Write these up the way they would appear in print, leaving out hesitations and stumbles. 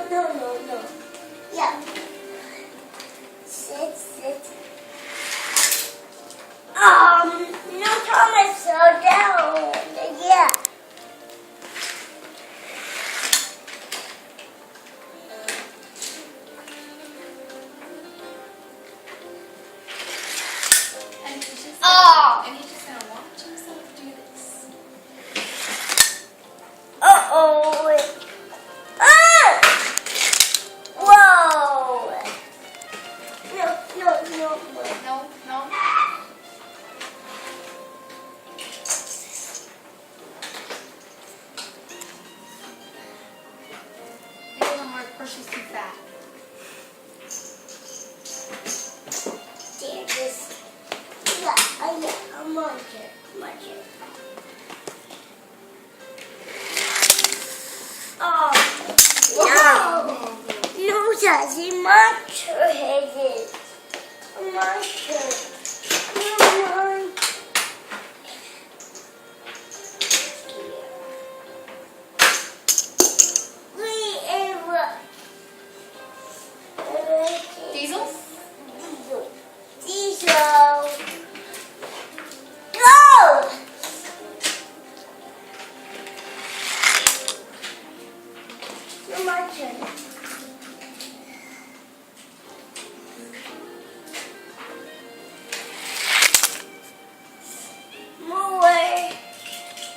No. Yeah. Sit. No, Thomas, slow down. Yeah. And he's just gonna watch himself do this. Uh-oh. Ah! Whoa. No. No. He doesn't work or she's too fat. There, just... Yeah, I'm on here. Oh, no, Daddy, my turn. My turn. No. Diesel? Diesel. Go! My turn. More.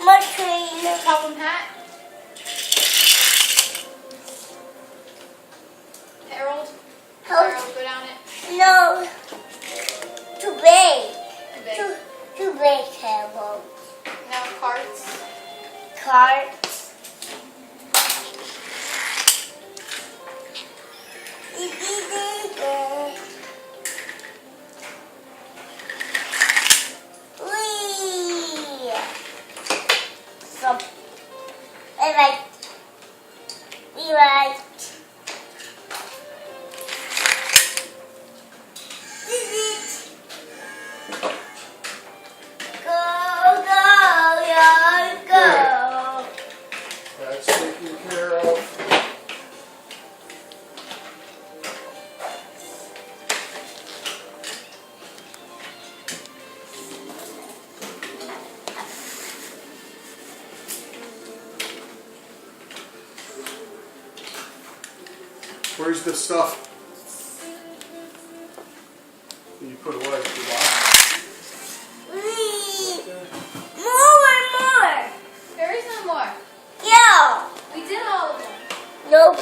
My train. Problem hat? Harold? Harold, go down it. No. Too big. Too big. Too big, Harold. Now carts. Carts. Right. Go. That's taken care of. Where's the stuff that you put away? The box? More. There is no more. Yeah. We did all of them. Nope.